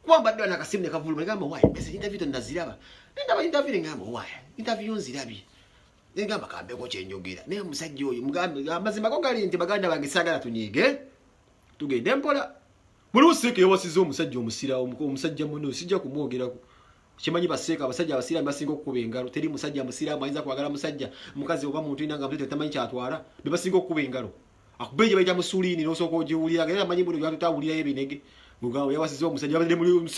kwambadde na kasimu ne kavuluma ngamba wayi message interview ndaziraba ndaba interview ngamba wayi interview nzirabi ngamba kambe ko kyenjogera naye musajja oyo mugambe amazima ko gali nti baganda bangisagala tunyige tugende mpola buluuseke yawasiza omusajja omusira omusajja muno sijja kumwogerako kimanyi baseka abasajja abasira basinga okukuba engalo teri musajja musira ayinza kwagala musajja mukazi oba muntu inanga mutete tamanyi kyatwala bebasinga okukuba engalo akubeje bayita musulini nosoko ojiwulira era amanyi buli yatutawulira ebinege mugawo yawasiza omusajja abadde muri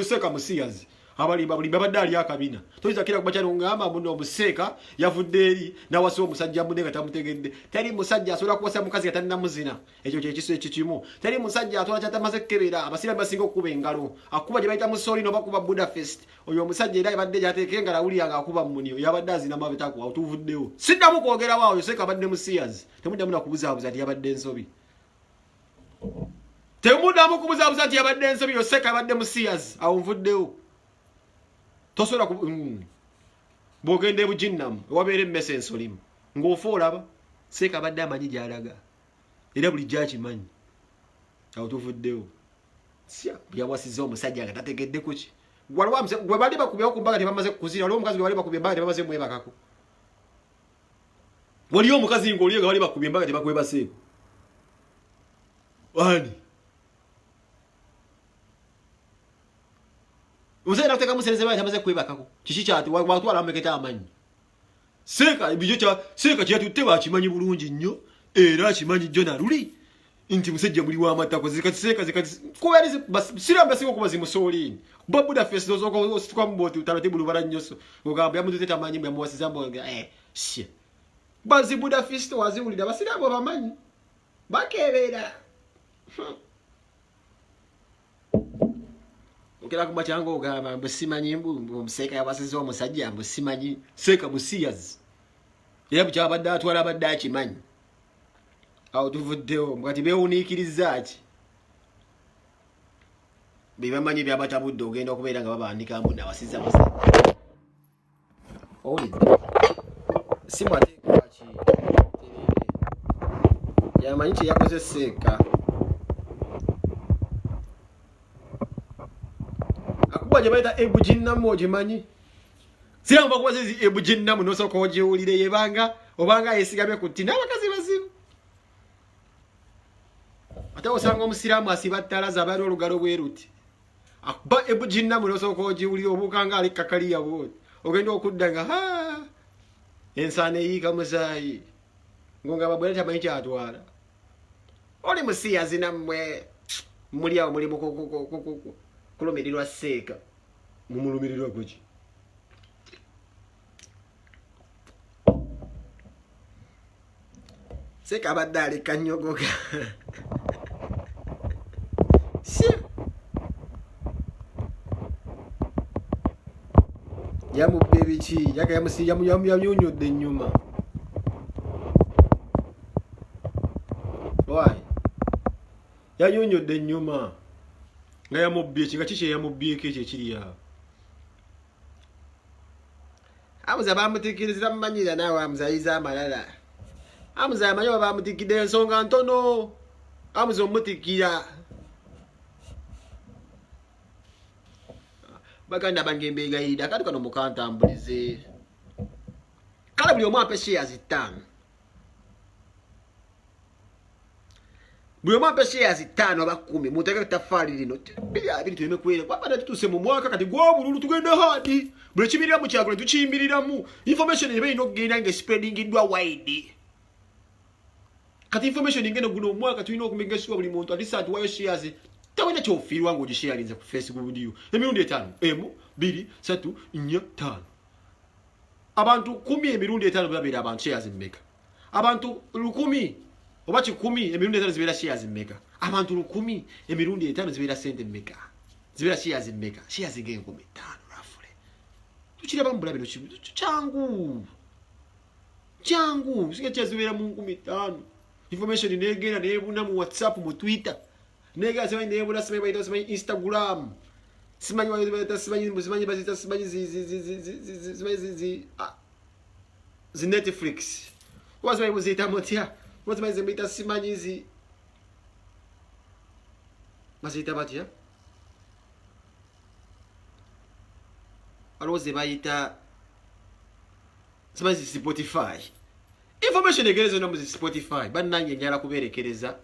seka musiyazi abalimba buli babadde ali akabina toyiza kira kubacha ngamba muno omuseka yavudde eri nawasiza omusajja munega tamutegedde teri musajja asobola kuwasa mukazi atanna muzina ekyo kye kiso ekikimu teri musajja atwala kyatamaze kebera abasira basinga okukuba engalo akuba gye bayita musoli no bakuba Budapest oyo omusajja era yabadde jateeka engalo awulira ng'akuba munio yabadde azina mabetako awutuvuddewo siddamu kwogera waawo yoseka abadde musiyazi temuddamu nakubuzaabuza ati yabadde ensobi temuddamu kubuzaabuza ati yabadde ensobi yoseka abadde musiyazi awo nvuddewo tosobola bwogenda ebujinnamu wabeera emmese ensolimu ng'ofa olaba seeka abadde amanyi gy'alaga era buli gyakimanyi awo tuvuddewo yawasiza omusajja nga tategedde ku ki gwe bali bakubyewo ku mbaga tebamaze kukuzira waliwo omukazi gwe bali bakubye embaga tebamaze mwebakako waliyo omukazi ng'oliyo nga bali bakubye embaga tebakwebaseeko ani Umusajja nakuteka musereze bali tamaze kwebakako kiki kyati watwala ameketa amanyi seka bijo kya seka kyatutte bakimanyi bulungi nnyo era akimanyi jona luli nti musajja muli wa matako zikaseka kubalize sira mbasiko kuba zimusolini babuda face dozo ko kwa mboti utaratibu lubara nyoso ogamba yamuduteta amanyi mwamuwasiza mbonga shit bazi buda face wazi ulida basira abo bamanyi bakebera Kila kumachango ogamba mbesimanyi omuseka yabasiza omusajja mbesimanyi seka musiyazi era bukyabadde atwala abadde akimanyi awo tuvuddewo mbwati bewuniikiriza ki bebamanyi byabatabudde ogenda okubeera nga babandika mbu nawasiza musajja owulidde simu ateekwa ki yamanyi kye yakoze seeka akuba gye bayita ebujinnamu ogimanyi siramu bakuba zizi ebujinnamu nosooka ogiwulire yebanga obanga yeesigamye ku tti n'abakazi bazibu ate osanga omusiraamu asiba ttala zabaali olugalo bweruti akuba ebujinnamu nosooka ogiwulire obuukanga ali kakaliya bwoti ogenda okudda nga ensaana eyiika musaayi ngongaba bwera tamanyi kyatwala oli musiyazi nammwe muli awo mulimu kulumirirwa seeka mumulumirirwa kuki seeka abadde aleka nnyogoga Yamubbe biki yaka yamuyunyudde ennyuma. Why? Yanyunyudde ennyuma nga yamubbye kinga kiki yamubbyeko ekyo ekiri awo. Amuza bamutikiriza mumanyira naawe amuzayiza amalala. Amuza amanyi oba bamutikidde ensonga ntono. Amuza omutikira. Baganda bange mbegayirira kati kano mukantambulize. Kale buli omu ampe shares 5. Buli omu ampe shares 5 oba 10 muteeke ttaffaali lino. Biri abiri tuleme kwera. Kwabadde tutuuse mu mwaka kati gw'obululu tugenda hadi. Buli kibirira mu kyagula tukiyimbiriramu. Information eba ino okugenda nga spreadingiddwa wide. Kati information ingene guno omwaka tulina okumegesibwa buli muntu ati saati wayo shares. Tawena kyofiirwa ng'ogi sharinze ku Facebook video. Emirundi 5. 1, 2, 3, 4, 5. Abantu 10 emirundi 5 babeera abantu shares mmeka. Abantu 10 oba 10 emirundi 5 zibeera shares mmeka. Abantu 10 emirundi 5 zibeera sente mmeka. Zibeera shares mmeka. Shares ng'enkumi 5 roughly. Tukiraba mu bulabe no changu. Changu singa zibeera mu 5. Information negenda nebuna mu WhatsApp mu Twitter. Nega simanyi nebula simanyi Instagram. Simanyi zi Netflix. Wasimanyi muzita mutya. Wasimanyi zimita simanyi zi mazita batya. Aloze bayita simanyi zi Spotify. Information egerezo na mu Spotify. Bannange njala kuberekereza.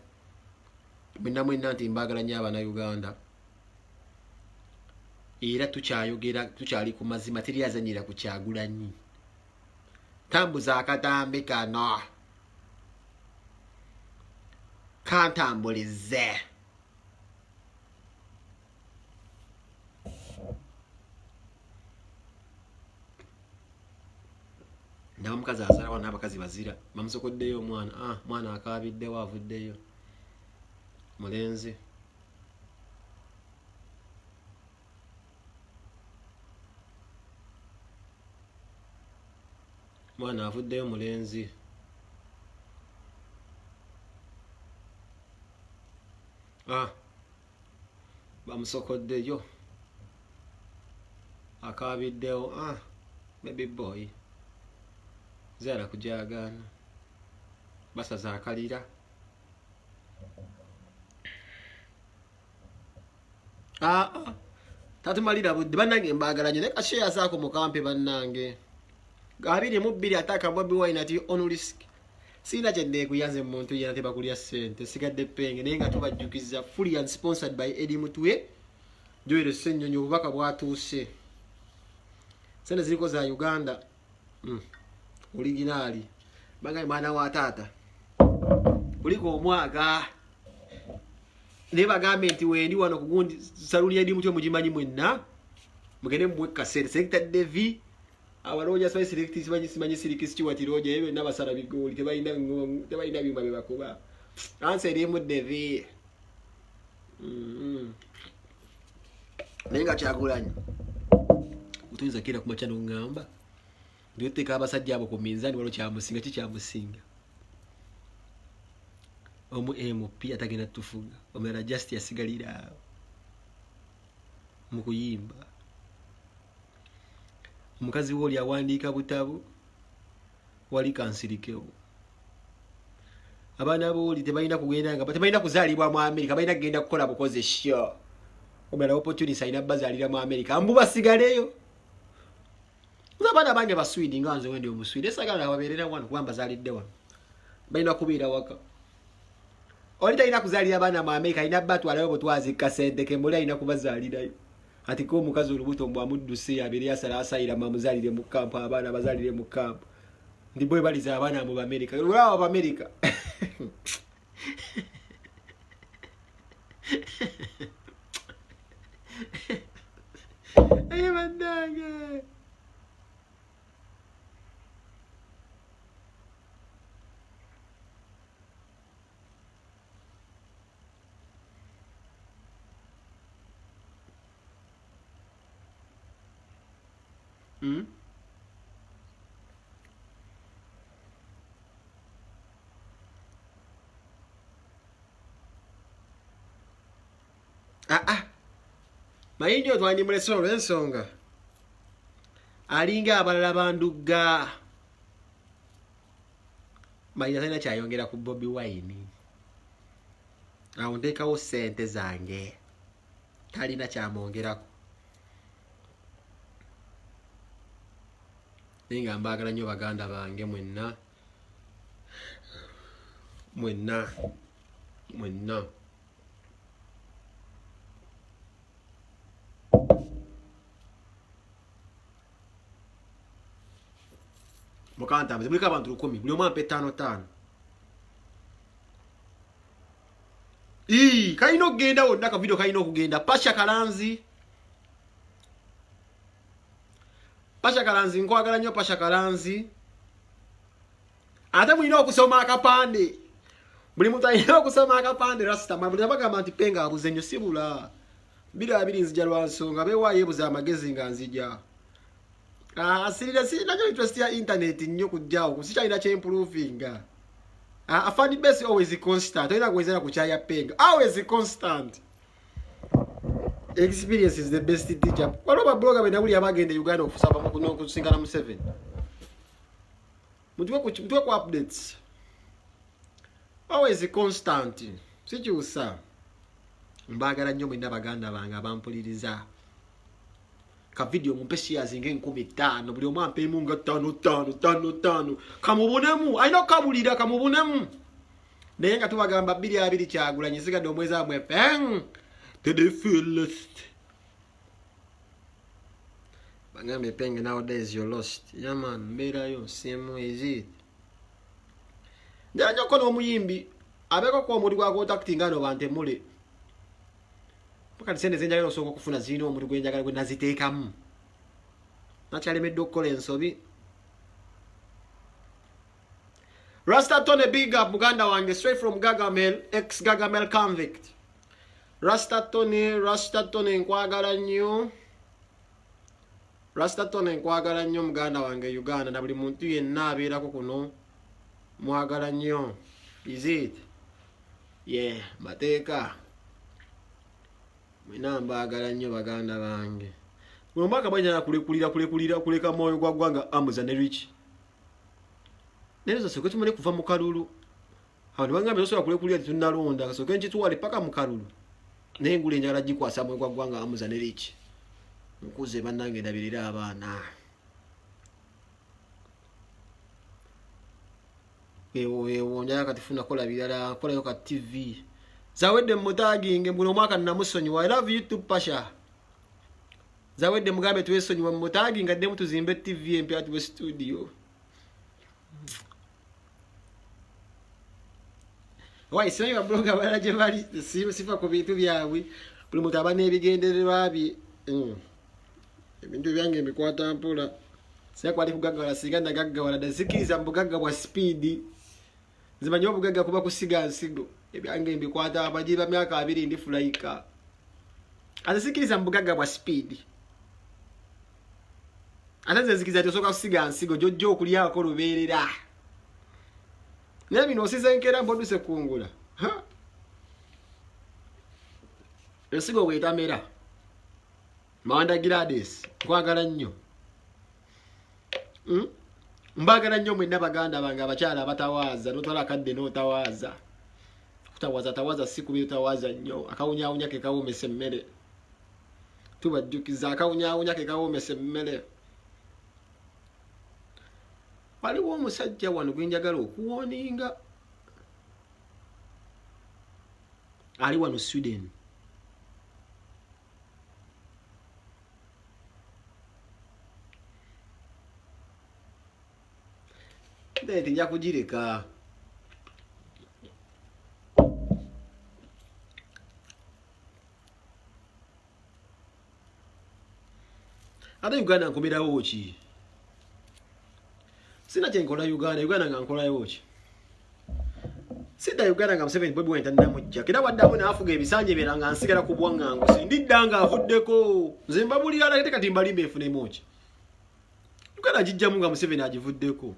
Mwenna nti mbagala nnyo Abannayuganda. Era tukyali ku mazima teri azanyira ku Kyagulanyi. Tambuza akatambi kano. Kantambulize. Nawe mukazi azalawo n'abakazi bazira. Bamusokoddeyo omwana. Mwana akaabiddewo avuddeyo. Mulenzi. Mwana avuddeyo mulenzi. Bamusokoddeyo. Akaabiddewo. Baby boy. Zara kujagaana. Basaza akalira. Tatumalira budde bannange mbagala nnyo leka share zaako mukampe bannange. 22 ataka Bobi Wine ati on risk. Sina kyende kuyanze muntu yana tebakulya sente sigadde penge naye nga tubajjukiza fully and sponsored by Eddie Mutwe. Joyere Ssennyonyi obubaka bwatuuse. Sente ziliko za Uganda. Originali. Bangaye mwana wa taata. Kuliko omwaga. Neba government wendi wano kugundi saluli Eddie Mutwe mugimanyi mwenna. Mugende mwe kasete Selector Devi. Abaroja sai select simanyi siriki Stewart Roja ebe nabasala bigoli tebalina byuma bebakuba. Answer eri mu Devi. Nenga Kyagulanyi. Utuyinza kira ku machano ngamba. Ndiyoteka abasajja abo ku minzani walo kyamusinga kikyamusinga. Omu MP atagenda tufuga. Omera just yasigalira mu kuyimba. Omukazi woli awandiika butabu wali kansirikewo. Abaana boli tebalina kugenda nga tebalina kuzaalibwa mu America, balina kugenda kukola bukoze show. Omera opportunity ayina bazaalira mu America. Ambu basigaleyo. Abaana bange ba Sweden nga nze wendi omuswidi esagala babeerera wano kuba bazaalidde wano. Balina kubeera waka. Oli talina kuzaalira abaana mu America, alina batwalayo butwazi kasente kemuli alina kubazaalirayo. Ati ko mukazi olubuto mbwa mudduse abiri asala asayira mamuzalire mu kampo abaana bazalire mu kampo ndi boy baliza abaana mu America lwa wa America ay mandaga Mayinjo twandi mulesolo ensonga alinga abalala bandugga Mayinja talina kyayongera ku Bobi Wine awo nteekawo ssente zange talina kyamwongerako naye nga mbaagala nnyo baganda bange mwenna mukantambize muliko abantu 10 buli omu ampe 5 kalina okugenda wonna ka video kalina okugenda Pasha Kalanzi nkwagala nnyo Pasha Kalanzi ate mulina okusoma akapande buli muntu alina okusoma akapande Rasta buli abagamba nti penga abuze nnyo sibula 2 nzija lwa nsonga beewaayo ebuza amagezi nga nzija sirina interest ya internet nnyo kujjawo kusikyalina kyempruvinga a funny base always constant olina kuwezera kukyaya penga always constant experience is the best teacher waliwo babloga bena buli abagenda Uganda okusaba okusingana mu 7 mutwe ku updates always constant sikyusa mbagala nnyo mwenna baganda bange abampuliriza ka video mumpe shares nge 15 buli omu ampemu nga 5 kamubunemu alina okukabulira kamubunemu naye nga tubagamba 2 Kyagulanyi sigadde omwezi amwe peng to the fullest bangambe peng nowadays you're lost yaman mbeerayo simu ezit njanyako n'omuyimbi abeko kwa omuli gwa contacting ano bantemule pakati sente zenjagala osooka okufuna zirina omuli gwenjagala gwe naziteekamu nakyalemedde okukola ensobi Rasta Tony big up muganda wange straight from Gagamel ex Gagamel convict Rasta Tony nkwagala nnyo muganda wange Uganda na buli muntu yenna abeerako kuno mwagala nnyo is it yeah mateeka mwina mbaagala nnyo baganda bange buli mwaka banyala kuleka mwoyo gwa ggwanga amuza ne rich nezo soke tumale kuva mu kalulu abantu bangambe osobola kulekulira tunalonda soke nkituwale paka mu kalulu naye ngule njagala gikwasa mwoyo gwa ggwanga amuza ne rich nkuze bannange ndabirira abaana ewo njagala katifuna kola birala kolayo ka TV zawedde mutaginge mbuno mwaka namusonyiwa I love you too Pasha zawedde mugambe twesonyiwa mutaginga dde tuzimbe TV empya tuwe studio wai sinayo bloga balaje bali sifa ku bintu byabwe buli muntu aba n'ebigendererwa bye ebintu byange bikwata mpola siyakwali kugaggawala singa nagaggawala dazikiriza mbugagga bwa speed zimanyi obugagga kuba kusiga nsigo ebyange mbikwata abajiba myaka 2 ndi fulaika azisikiriza mbugagga bwa speed alaze zikiriza tosoka kusiga nsigo jojjo okulyako lubeerera nebino osizenkera mboduse kungula ensigo bwetamera Mawanda Gladys kwagala nnyo mbagala nnyo mwenna baganda bange abakyala abatawaaza notwala kadde notawaaza tawaza siku byutawaza nnyo akawunyawunya ke kawomesa emmere tubajjukiza akawunyawunya ke kawomesa emmere waliwo omusajja wano gwenjagala okuwoninga ali wano Sweden ndete nja kugireka ate Uganda nkomerawo ki sina kyenkola Uganda nga nkolayo ki sida Uganda nga Museveni Bobi Wine tannamujja kera waddamu naafuga ebisanje byera nga nsigala ku bwangangu sindiddanga avuddeko nze mbabulira kati mbalimba efunemu ki Uganda gijjamu nga Museveni agivuddeko.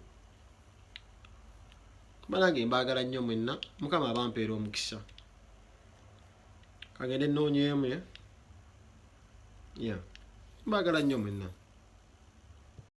Banange mbagala nnyo mwenna. Mukama abampeera omukisa. Kagende nnoonyeemu. Yeah. Mbagala nnyo mwenna.